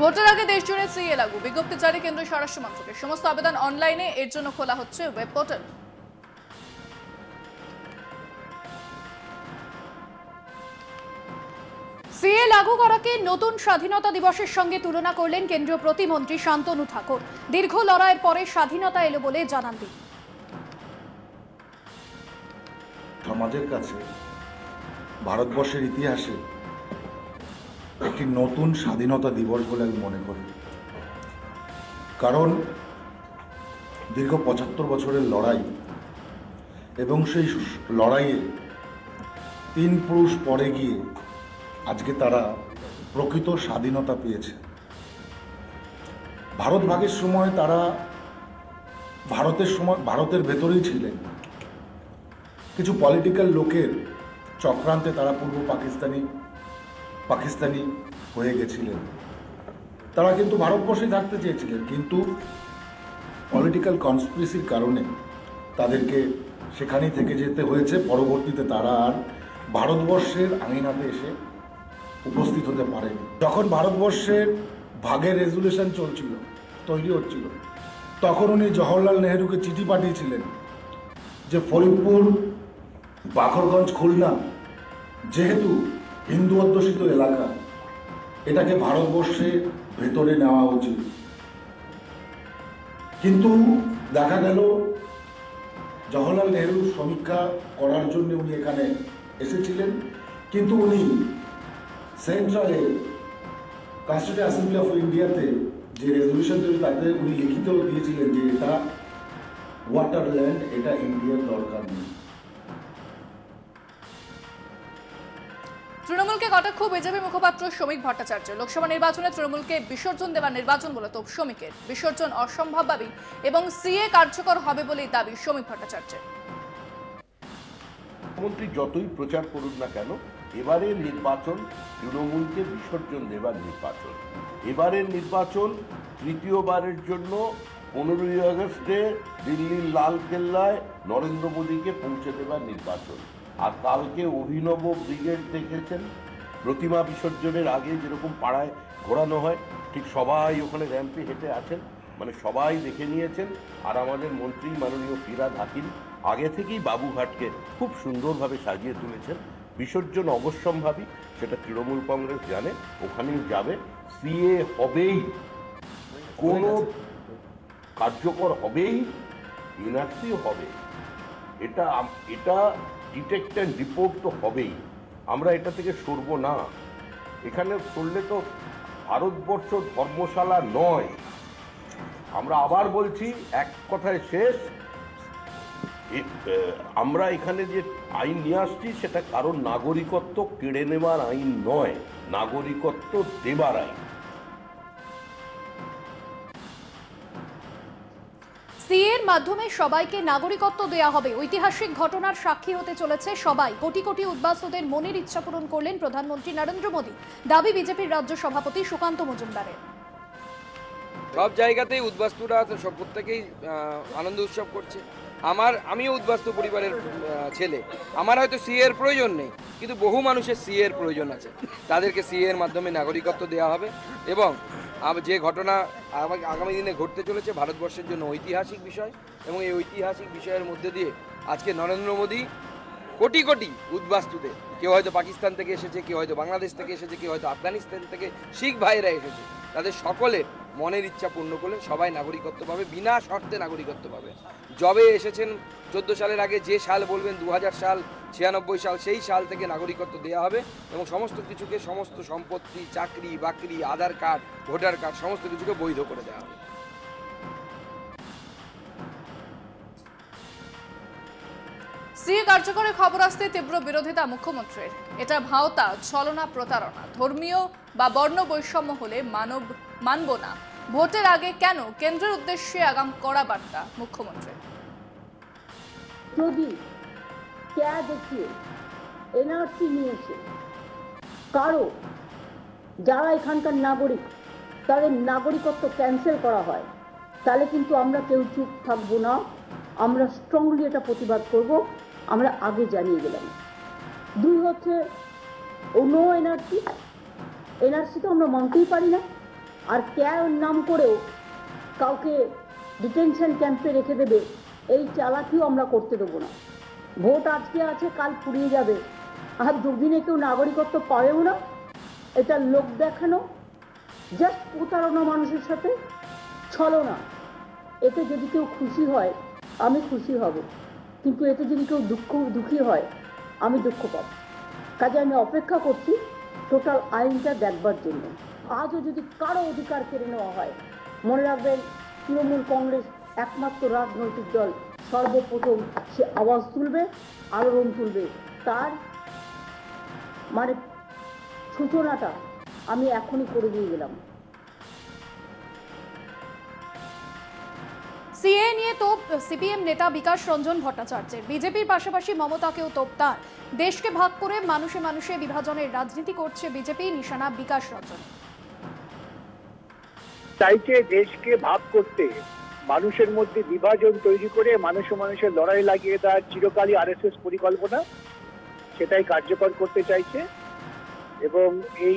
ভোটের আগে দেশ জুড়ে সিএ লাগু, বিজ্ঞপ্তি জারি কেন্দ্রীয় স্বরাষ্ট্র মন্ত্রকের। সমস্ত আবেদন অনলাইনে, এর জন্য খোলা হচ্ছে ওয়েব পোর্টাল। সিএ লাগু করাকে নতুন স্বাধীনতা দিবসের সঙ্গে তুলনা করলেন কেন্দ্রীয় প্রতিমন্ত্রী শান্তনু ঠাকুর। দীর্ঘ লড়াইয়ের পরে স্বাধীনতা এলো বলে জানান তিনি। সমাজের কাছে ভারতবর্ষের ইতিহাসে একটি নতুন স্বাধীনতা দিবস বলে আমি মনে করি। কারণ দীর্ঘ ৭৫ বছরের লড়াই এবং সেই লড়াইয়ে ৩ পুরুষ পরে গিয়ে আজকে তারা প্রকৃত স্বাধীনতা পেয়েছে। ভারত ভাগের সময় তারা ভারতের ভেতরেই ছিলেন। কিছু পলিটিক্যাল লোকের চক্রান্তে তারা পূর্ব পাকিস্তানি হয়ে গেছিলেন। তারা কিন্তু ভারতবর্ষেই থাকতে চেয়েছিলেন, কিন্তু পলিটিক্যাল কনস্পিরেসির কারণে তাদেরকে সেখানেই থেকে যেতে হয়েছে। পরবর্তীতে তারা আর ভারতবর্ষের আইনাতে এসে উপস্থিত হতে পারেনি। যখন ভারতবর্ষের ভাগের রেজুলেশন তৈরি হচ্ছিল, তখন উনি জওহরলাল নেহরুকে চিঠি পাঠিয়েছিলেন যে ফরিদপুর, বাখরগঞ্জ, খুলনা যেহেতু হিন্দু অধ্যুষিত এলাকা, এটাকে ভারতবর্ষের ভেতরে নেওয়া উচিত। কিন্তু দেখা গেল জওহরলাল নেহরুর সমীক্ষা করার জন্য উনি এখানে এসেছিলেন, কিন্তু উনি সেন্ট্রালে কনস্টিটিউয়েন্ট অ্যাসেম্বলি অফ ইন্ডিয়াতে যে রেজলিউশন তৈরি, তাতে উনি লিখিত দিয়েছিলেন যে এটা ওয়াটারল্যান্ড, এটা ইন্ডিয়ার দরকার নেই। তৃণমূলকে কটাক্ষ বিজেপি মুখপাত্র শ্রমিক ভট্টাচার্য। লোকসভা নির্বাচনে তৃণমূলকে বিসর্জন দেওয়ার নির্বাচন বলে তোপ শ্রমিকের। বিসর্জন অসম্ভব দাবি এবং সিএ কার্যকর হবে বলেই দাবি শ্রমিক ভট্টাচার্যের। মুখ্যমন্ত্রী যতই প্রচার করুন না কেন, এবারের নির্বাচন তৃণমূলকে বিসর্জন দেবার নির্বাচন। এবারের নির্বাচন তৃতীয়বারের জন্য 15ই আগস্টে দিল্লির লালকেল্লায় নরেন্দ্র মোদীকে পৌঁছে দেবার নির্বাচন। আর কালকে অভিনব ব্রিগেড দেখেছেন, প্রতিমা বিসর্জনের আগে যেরকম পাড়ায় ঘোরানো হয়, ঠিক সবাই ওখানে র্যাম্পে হেঁটে আছেন, মানে সবাই দেখে নিয়েছেন। আর আমাদের মন্ত্রী মাননীয় ফিরহাদ হাকিম আগে থেকেই বাবুঘাটকে খুব সুন্দরভাবে সাজিয়ে তুলেছেন। বিসর্জন অবশ্যম্ভাবী, সেটা তৃণমূল কংগ্রেস জানে, ওখানেই যাবে। সিএ হবেই, কোনো কার্যকর হবেই, এনআরসি হবে, এটা ডিটেক্ট অ্যান্ড রিপোর্ট তো হবেই। আমরা এটা থেকে সরব না। এখানে সরলে তো ভারতবর্ষ ধর্মশালা নয়। আমরা আবার বলছি, এক কথায় শেষ, আমরা এখানে যে আইন নিয়ে আসছি সেটা কারোর নাগরিকত্ব কেড়ে নেওয়ার আইন নয়, নাগরিকত্ব দেবার আইন। সিএর মাধ্যমে সবাইকে নাগরিকত্ব দেয়া হবে। ঐতিহাসিক ঘটনার সাক্ষী হতে চলেছে সবাই। কোটি কোটি উদ্বাস্তুদের মনের ইচ্ছা পূরণ করলেন প্রধানমন্ত্রী নরেন্দ্র মোদী। দাবি বিজেপির রাজ্য সভাপতি সুকান্ত মজুমদারের। সব জায়গাতেই উদ্বাস্তুরা সব প্রত্যেকেই আনন্দ উৎসব করছে। আমিও উদ্বাস্তু পরিবারের ছেলে। আমার হয়তো সিএর প্রয়োজন নেই, কিন্তু বহু মানুষের সিএর প্রয়োজন আছে। তাদেরকে সিএর মাধ্যমে নাগরিকত্ব দেওয়া হবে এবং যে ঘটনা আগামী দিনে ঘটতে চলেছে ভারতবর্ষের জন্য ঐতিহাসিক বিষয়, এবং এই ঐতিহাসিক বিষয়ের মধ্যে দিয়ে আজকে নরেন্দ্র মোদী কোটি কোটি উদ্বাস্তুদের, কেউ হয়তো পাকিস্তান থেকে এসেছে, কেউ হয়তো বাংলাদেশ থেকে এসেছে, কেউ হয়তো আফগানিস্তান থেকে শিখ ভাইরা এসেছে, তাদের সকলের মনের ইচ্ছা পূর্ণ করলে সবাই নাগরিকত্ব পাবে, বিনা শর্তে নাগরিকত্ব পাবে। যবে এসেছেন 14 সালের আগে যে সাল বলবেন, 2000 সাল, 96 সাল, সেই সাল থেকে নাগরিকত্ব দেওয়া হবে এবং সমস্ত কিছুকে, সমস্ত সম্পত্তি, চাকরি বাকরি, আধার কার্ড, ভোটার কার্ড, সমস্ত কিছুকে বৈধ করে দেওয়া হবে। সিএ কার্যকরের খবর আসতে তীব্র বিরোধিতা মুখ্যমন্ত্রীর। এটা ভাওতা, ছলনা, প্রতারণা। ধর্মীয় বা বর্ণ বৈষম্য হলে মানব না। ভোটের আগে কেন? কেন্দ্রের উদ্দেশ্যে আগাম কড়া বার্তা মুখ্যমন্ত্রী। যদি দেখিয়ে এনআরসি নিয়ে এসে কারো যারা এখানকার নাগরিক তাদের নাগরিকত্ব ক্যান্সেল করা হয়, তাহলে কিন্তু আমরা কেউ চুপ থাকবো না। আমরা স্ট্রংলি এটা প্রতিবাদ করব। আমরা আগে জানিয়ে গেলাম। 2 হচ্ছে নো এনআরসি তো আমরা মানতেই পারি না। আর কেয়ার নাম করেও কাউকে ডিটেনশন ক্যাম্পে রেখে দেবে, এই চালাকিও আমরা করতে দেবো না। ভোট আজকে আছে, কাল ফুরিয়ে যাবে, আর দুদিনে কেউ নাগরিকত্ব পাবেও না। এটা লোক দেখানো, জাস্ট প্রতারণা মানুষের সাথে, ছলনা। এতে যদি কেউ খুশি হয় আমি খুশি হব, কিন্তু এতে যদি কেউ দুঃখী হয় আমি দুঃখ পাব। কাজে আমি অপেক্ষা করছি টোটাল আইনটা দেখবার জন্য। আজও যদি কারো অধিকার কেড়ে নেওয়া হয়, মনে রাখবেন তৃণমূল কংগ্রেস একমাত্র রাজনৈতিক দল সর্বপ্রথম সে আওয়াজ তুলবে, আলোড়ন তুলবে। তার মানে সূচনাটা আমি এখনই করে দিয়ে গেলাম। সিএ নিয়ে তোপ সিপিএম নেতা বিকাশ রঞ্জন ভট্টাচার্যের। বিজেপির পাশাপাশি মমতাকেও তোপ তার। দেশকে ভাগ করে মানুষে মানুষে বিভাজনের রাজনীতি করছে বিজেপি, নিশানা বিকাশ রঞ্জন। চাইছে দেশকে ভাগ করতে, মানুষের মধ্যে বিভাজন তৈরি করে মানুষে মানুষের লড়াই লাগিয়ে দেওয়ার চিরকালই আরএসএস পরিকল্পনা, সেটাই কার্যকর করতে চাইছে। এবং এই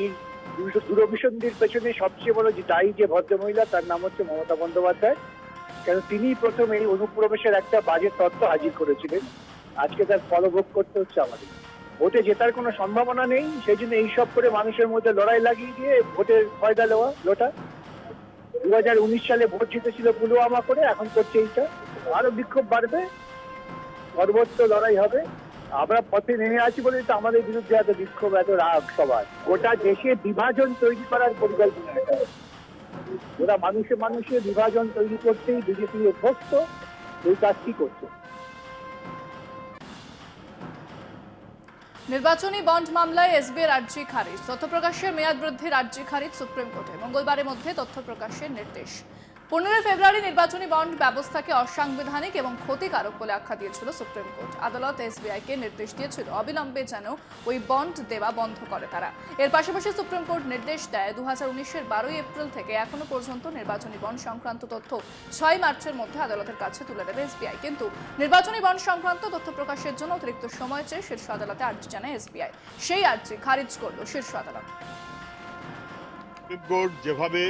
দূরভিসন্ধির পেছনে সবচেয়ে বড় দায়ী যে ভদ্রমহিলা, তার নাম হচ্ছে মমতা বন্দ্যোপাধ্যায়। কেন তিনি প্রথম এই অনুপ্রবেশের একটা বাজে তত্ত্ব হাজির করেছিলেন। আজকে তার ফলভোগ করতে হচ্ছে আমাদের। ভোটে জেতার কোনো সম্ভাবনা নেই, সেই জন্য এইসব করে মানুষের মধ্যে লড়াই লাগিয়ে দিয়ে ভোটের ফয়দা লোটা। 2019 সালে ভোট জিতেছিল পুলওয়ামা করে, এখন করছে এইটা। আরো বিক্ষোভ বাড়বে, সর্বত্র লড়াই হবে। আমরা পথে নেমে আছি বলে তো আমাদের বিরুদ্ধে এত বিক্ষোভ, এত রাগ সবার। গোটা দেশে বিভাজন তৈরি করার পরিকল্পনা এটা। ওরা মানুষে মানুষে বিভাজন তৈরি করতেই বিজেপি অভ্যস্ত, এই কাজটি করছে। নির্বাচনী বন্ড মামলায় এসবিআই আর্জি খারিজ। তথ্য প্রকাশের মেয়াদ বৃদ্ধির আর্জি খারিজ সুপ্রিম কোর্টে। মঙ্গলবারের মধ্যে তথ্য প্রকাশের নির্দেশ। 15 ফেব্রুয়ারি নির্বাচনী বন্ড ব্যবস্থাকে অসাংবিধানিক এবং ক্ষতিকারক বলে আখ্যা দিয়েছিল সুপ্রিম কোর্ট। আদালত এসবিআইকে নির্দেশ দিয়েছিল অবিলম্বে যেন ওই বন্ড দেওয়া বন্ধ করে তারা। এর পাশাপাশি সুপ্রিম কোর্ট নির্দেশ দেয় 2019-এর 12 এপ্রিল থেকে এখনো পর্যন্ত নির্বাচনী বন্ড সংক্রান্ত তথ্য 6 মার্চের মধ্যে আদালতের কাছে তুলে দেবে এসবিআই। কিন্তু নির্বাচনী বন্ড সংক্রান্ত তথ্য প্রকাশের জন্য অতিরিক্ত সময় চেয়ে শীর্ষ আদালতে আর্জি জানায় এসবিআই। সেই আর্জি খারিজ করল শীর্ষ আদালত। সুপ্রিম কোর্ট যেভাবে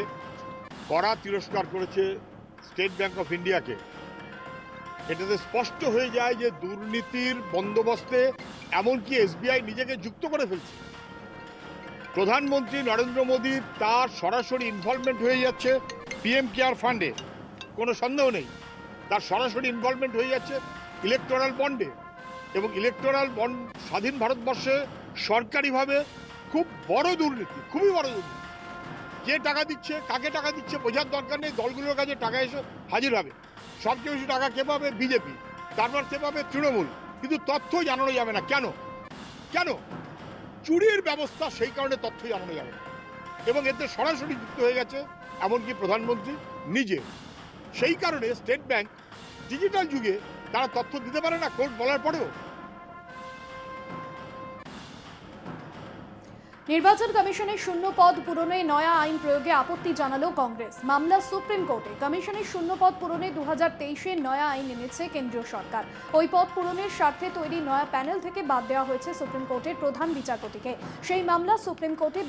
কড়া তিরস্কার করেছে স্টেট ব্যাংক অফ ইন্ডিয়াকে, এটাতে স্পষ্ট হয়ে যায় যে দুর্নীতির বন্দোবস্তে এমনকি এসবিআই নিজেকে যুক্ত করে ফেলছে। প্রধানমন্ত্রী নরেন্দ্র মোদী তার সরাসরি ইনভলভমেন্ট হয়ে যাচ্ছে পিএম কেয়ার ফান্ডে, কোনো সন্দেহ নেই। তার সরাসরি ইনভলভমেন্ট হয়ে যাচ্ছে ইলেকটোরাল বন্ডে, এবং ইলেকটোরাল বন্ড স্বাধীন ভারতবর্ষে সরকারিভাবে খুব বড় দুর্নীতি, খুবই বড় দুর্নীতি। কে টাকা দিচ্ছে, কাকে টাকা দিচ্ছে বোঝার দরকার নেই, দলগুলোর কাছে টাকা এসে হাজির হবে। সবচেয়ে বেশি টাকা কে পাবে? বিজেপি, তারপর কে পাবে? তৃণমূল। কিন্তু তথ্য জানানো যাবে না। কেন? কেন? চুরির ব্যবস্থা, সেই কারণে তথ্য জানানো যাবে না। এবং এতে সরাসরি যুক্ত হয়ে গেছে এমনকি প্রধানমন্ত্রী নিজে। সেই কারণে স্টেট ব্যাংক ডিজিটাল যুগে তারা তথ্য দিতে পারে না, কোর্ট বলার পরেও। নির্বাচন কমিশনের শূন্য পদ পূরণে নয়া আইন প্রয়োগে আপত্তি জানালো কংগ্রেস। মামলা সুপ্রিম কোর্টে। কমিশনের শূন্য পদ পূরণে 2023-এ নয়া আইন এনেছে কেন্দ্রীয় সরকার। ওই পদ পূরণের স্বার্থে তৈরি নয়া প্যানেল থেকে বাদ দেওয়া হয়েছে সুপ্রিম কোর্টের প্রধান বিচারপতিকে। সেই মামলা সুপ্রিম কোর্টে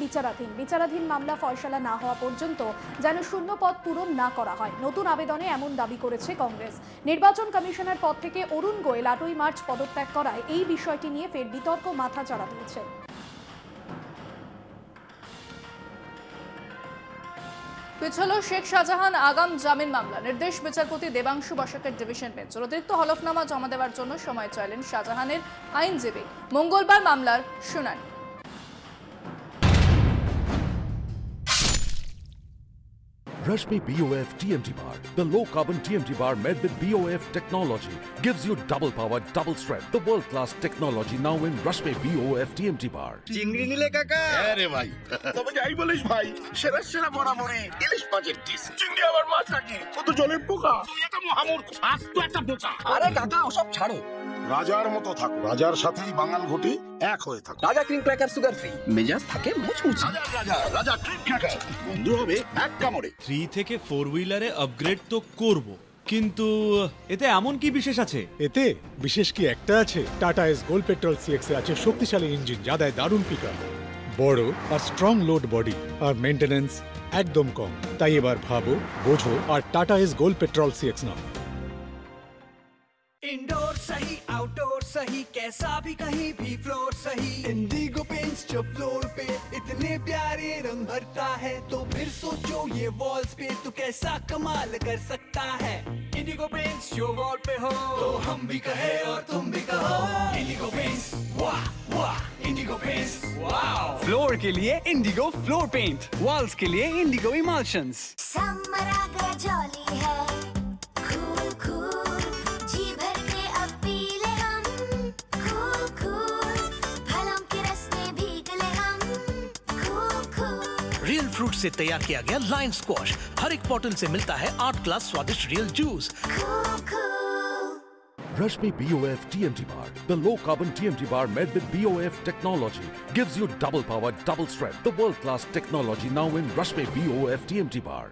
বিচারাধীন মামলা ফয়সালা না হওয়া পর্যন্ত যেন শূন্য পদ পূরণ না করা হয়। নতুন আবেদনে এমন দাবি করেছে কংগ্রেস। নির্বাচন কমিশনার পদ থেকে অরুণ গোয়েল 8 মার্চ পদত্যাগ করায় এই বিষয়টি নিয়ে ফের বিতর্ক মাথা চাড়া দিয়েছে। পিছল শেখ শাহজাহান আগাম জামিন মামলা। নির্দেশ বিচারপতি দেবাংশু বসাকের ডিভিশন বেঞ্চ। অতিরিক্ত হলফনামা জমা দেওয়ার জন্য সময় চাইলেন শাহজাহানের আইনজীবী। মঙ্গলবার মামলার শুনানি। Rashmi BOF TMT bar. The low-carbon TMT bar made with BOF technology gives you double power, double strength. The world-class technology now in Rashmi BOF TMT bar. চিংড়ি নিলে কাকা? আরে ভাই, তবে যাই বলিস ভাই, সেরা সেরা বরাবরই ইলিশ মাছের ডিশ। চিংড়ি আবার মাছ নাকি? কত জলের পোকা। তুই একটা মহামূর্খ, আজ তো একটা বোকা। আরে কাকা ওসব ছাড়ো। রাজার মতো থাকো, রাজার সাথেই বাঙাল ঘটি এক হয়ে থাকো। রাজা ক্রিম ক্র্যাকার সুগার ফ্রি, মেজাজ থাকে মুচমুচে। রাজা ক্রিম ক্র্যাকার বন্ধু হবে এক কামড়ে। 3 থেকে 4 হুইলারে আপগ্রেড তো করব, কিন্তু এতে এমন কি বিশেষ আছে? এতে বিশেষ কি একটা আছে। Tata ace gold petrol CX এ আছে শক্তিশালী ইঞ্জিন, যা দেয় দারুণ পিকআপ। বড় আর স্ট্রং লোড বডি আর মেইনটেনেন্স একদম কম, তাই এবার ভাবো, বোঝো আর Tata ace gold petrol CX নাও। इंडोर सही आउटडोर सही कैसा भी कहीं भी फ्लोर सही इंडिगो पेंट्स जो फ्लोर पे इतने प्यारे रंग भरता है तो फिर सोचो ये वॉल्स पे तो कैसा कमाल कर सकता है। इंडिगो पेंट्स जो वॉल पे हो तो हम भी कहे और तुम भी कहो इंडिगो पेंट्स वाह वाह इंडिगो पेंट्स वाह। फ्लोर के लिए इंडिगो फ्लोर पेंट, वॉल्स के लिए इंडिगो इमल्शंस। समर आ गया जॉली है रियल फ्रूट से तैयार किया गया लाइन स्क्वॉश, हर एक बॉटल से मिलता है 8 ग्लास स्वादिष्ट real juice. Rashmi BOF TMT bar, the low carbon TMT bar made with BOF technology, gives you double power, double strength. The world class technology now in Rashmi BOF TMT bar.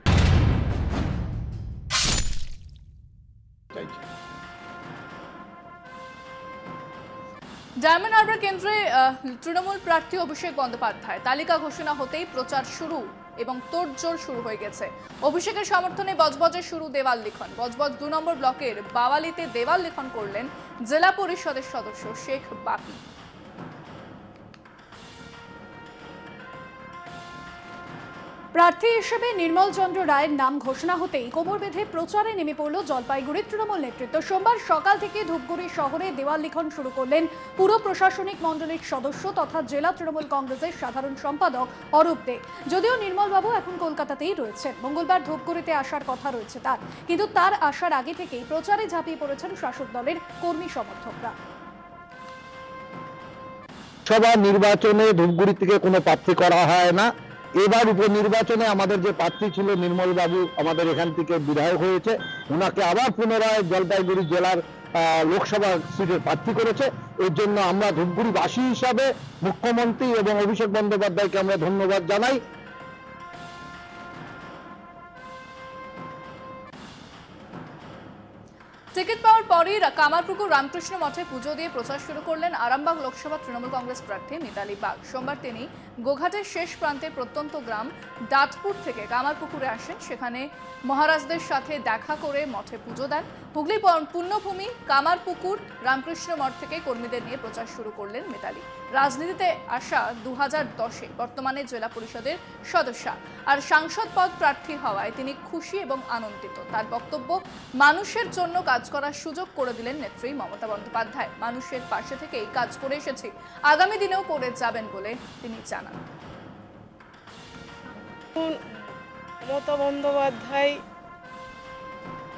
Diamond Harbour কেন্দ্রে তৃণমূল প্রার্থী অভিষেক বন্দ্যোপাধ্যায় তালিকা ঘোষণা হতেই প্রচার শুরু এবং তোড়জোড় শুরু হয়ে গেছে। অভিষেকের সমর্থনে বজবজে শুরু দেওয়াল লিখন। বজবজ 2 নম্বর ব্লকের বাওয়ালিতে দেওয়াল লিখন করলেন জেলা পরিষদের সদস্য শেখ বাপি। প্রার্থী হিসেবে নির্মল চন্দ্র রায়ের নাম ঘোষণা হতেই কোমর বেঁধে প্রচারে নেমে পড়ল জলপাইগুড়ির তৃণমূল নেতৃত্ব। সোমবার সকাল থেকে ধূপগুড়ি শহরে দেওয়াল লিখন শুরু করলেন পুরো প্রশাসনিক মণ্ডলীর সদস্য তথা জেলা তৃণমূল কংগ্রেসের সাধারণ সম্পাদক অরূপ দে। যদিও নির্মলবাবু এখন কলকাতাতেই রয়েছেন, মঙ্গলবার ধূপগুড়িতে আসার কথা রয়েছে তার, কিন্তু তার আসার আগে থেকেই প্রচারে ঝাঁপিয়ে পড়েছেন শাসক দলের কর্মী সমর্থকরা। সভা নির্বাচনে ধূপগুড়ি থেকে কোনো প্রার্থী করা হয় না। এবার উপনির্বাচনে আমাদের যে প্রার্থী ছিল নির্মল বাবু আমাদের এখান থেকে বিধায়ক হয়েছে, ওনাকে আবার পুনরায় জলপাইগুড়ি জেলার লোকসভা সিটের প্রার্থী করেছে। এর জন্য আমরা ধূপগুড়িবাসী হিসাবে মুখ্যমন্ত্রী এবং অভিষেক বন্দ্যোপাধ্যায়কে আমরা ধন্যবাদ জানাই। টিকিট পাওয়ার পরই কামারপুকুর রামকৃষ্ণ মঠে পুজো দিয়ে প্রচার শুরু করলেন আরামবাগ লোকসভা তৃণমূল কংগ্রেস প্রার্থী মিতালি বাগ। সোমবার তিনি গোঘাটের শেষ প্রান্তের প্রত্যন্ত গ্রাম ডাটপুর থেকে কামারপুকুরে আসেন, সেখানে মহারাজদের সাথে দেখা করে মঠে পুজো দেন। হুগলি পুণ্যভূমি কামারপুকুর রামকৃষ্ণ মঠ থেকে কর্মীদের নিয়ে প্রচার শুরু করলেন মিতালি। রাজনীতিতে আসা 2010-এ, বর্তমানে জেলা পরিষদের সদস্য আর সাংসদ পদ প্রার্থী হওয়ায় তিনি খুশি এবং আনন্দিত। তার বক্তব্য, মানুষের জন্য কাজ করার সুযোগ করে দিলেন নেত্রী মমতা বন্দ্যোপাধ্যায়। মানুষের পাশে থেকেই কাজ করে এসেছি, আগামী দিনেও করে যাবেন বলে তিনি জানান। মমতা বন্দ্যোপাধ্যায়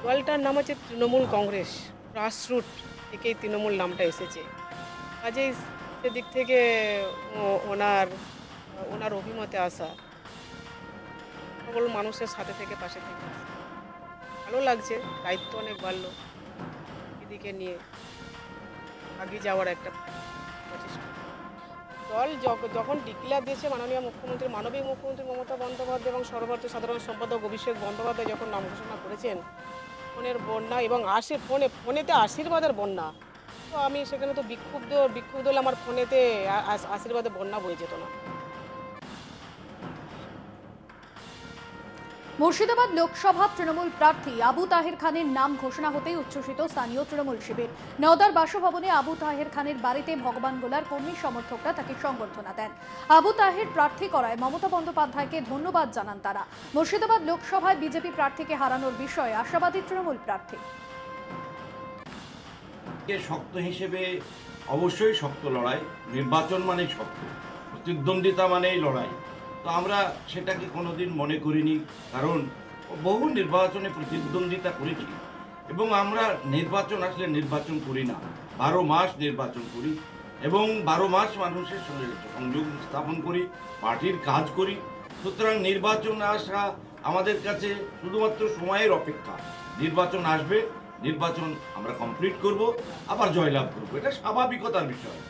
দলটার নাম হচ্ছে তৃণমূল কংগ্রেস, গ্রাসরুট থেকেই তৃণমূল নামটা এসেছে। কাজেই সেদিক থেকে ওনার অভিমতে আসা, সকল মানুষের সাথে থেকে পাশে থেকে আসা ভালো লাগছে। দায়িত্ব অনেক বাড়লো, এদিকে নিয়ে আগে যাওয়ার একটা প্রচেষ্টা। দল যখন ডিক্লেয়ার দিয়েছে মাননীয় মুখ্যমন্ত্রী, মানবিক মুখ্যমন্ত্রী মমতা বন্দ্যোপাধ্যায় এবং সর্বভারতীয় সাধারণ সম্পাদক অভিষেক বন্দ্যোপাধ্যায় যখন নাম ঘোষণা করেছেন, ফোনের বন্যা এবং ফোনেতে আশীর্বাদের বন্যা, তো আমি সেখানে তো বিক্ষুব্ধ হলে আমার ফোনেতে আশীর্বাদের বন্যা বয়ে যেত না। মুর্শিদাবাদ লোকসভা তৃণমূল প্রার্থী আবু তাহের খানের নাম ঘোষণা হতেই উচ্ছ্বসিত স্থানীয় তৃণমূল শিবির। নওদার বাসভবনে আবু তাহের খানের বাড়িতে ভগবান গোলার কর্মী সমর্থকরা তাকে সংবর্ধনা দেন। আবু তাহের প্রার্থী করায় মমতা বন্দ্যোপাধ্যায়কে ধন্যবাদ জানান তারা। মুর্শিদাবাদ লোকসভায় বিজেপি প্রার্থীকে হারানোর বিষয়ে আশাবাদী তৃণমূল প্রার্থী। শক্ত হিসেবে অবশ্যই শক্ত লড়াই, নির্বাচন মানেই শক্ত, প্রতিদ্বন্দ্বিতা মানেই লড়াই। তো আমরা সেটাকে কোনোদিন মনে করিনি, কারণ বহু নির্বাচনে প্রতিদ্বন্দ্বিতা করেছি এবং আমরা নির্বাচন আসলে নির্বাচন করি না, 12 মাস নির্বাচন করি এবং 12 মাস মানুষের সঙ্গে সংযোগ স্থাপন করি, পার্টির কাজ করি। সুতরাং নির্বাচন আসা আমাদের কাছে শুধুমাত্র সময়ের অপেক্ষা। নির্বাচন আসবে, নির্বাচন আমরা কমপ্লিট করব, আবার জয়লাভ করব, এটা স্বাভাবিকতার বিষয়।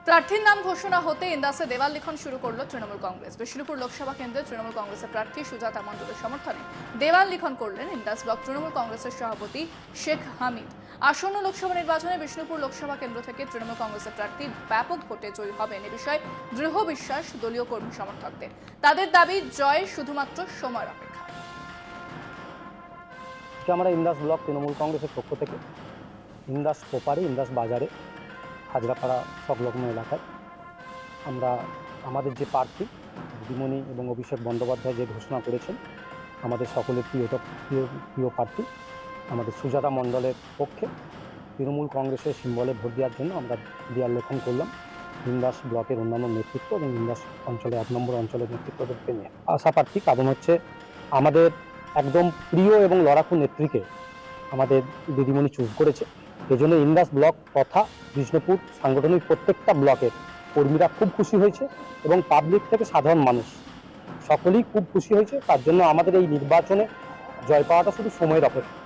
প্রার্থীর নাম ঘোষণা হতে ইন্দাসে দেওয়াল লিখন শুরু করলো তৃণমূল কংগ্রেস। বিষ্ণুপুর লোকসভা কেন্দ্রে তৃণমূল কংগ্রেসের প্রার্থী সুজাতা মণ্ডলের সমর্থনে দেওয়াল লিখন করলেন ইন্দাস ব্লক তৃণমূল কংগ্রেসের সভাপতি শেখ হামিদ। আসন্ন লোকসভা নির্বাচনে বিষ্ণুপুর লোকসভা কেন্দ্র থেকে তৃণমূল কংগ্রেসের প্রার্থী ব্যাপক ভোটে জয়ী হবেন এ বিষয়ে দৃঢ় বিশ্বাস দলীয় কর্মী সমর্থকদের। তাদের দাবি জয় শুধুমাত্র সময়ের অপেক্ষা। আমরা ইন্দাস ব্লক তৃণমূল কংগ্রেসের পক্ষ থেকে ইন্দাস পোপারে ইন্দাস বাজারে হাজরাপাড়া সংলগ্ন এলাকায় আমরা আমাদের যে প্রার্থী দিদিমণি এবং অভিষেক বন্দ্যোপাধ্যায় যে ঘোষণা করেছেন আমাদের সকলের প্রিয় প্রার্থী আমাদের সুজাতা মণ্ডলের পক্ষে তৃণমূল কংগ্রেসের সিম্বলে ভোট দেওয়ার জন্য আমরা দেয়াল লেখন করলাম ইন্দাস ব্লকের অন্যান্য নেতৃত্ব এবং ইন্দাস অঞ্চলে 1 নম্বর অঞ্চলের নেতৃত্বদেরকে নিয়ে। আশা প্রার্থী কারণ হচ্ছে আমাদের একদম প্রিয় এবং লড়াকু নেত্রীকে আমাদের দিদিমণি চুজ করেছে। এজন্য ইন্দাস ব্লক তথা বিষ্ণুপুর সাংগঠনিক প্রত্যেকটা ব্লকের কর্মীরা খুব খুশি হয়েছে এবং পাবলিক থেকে সাধারণ মানুষ সকলেই খুব খুশি হয়েছে। তার জন্য আমাদের এই নির্বাচনে জয় পাওয়াটা শুধু সময়ের অপেক্ষা।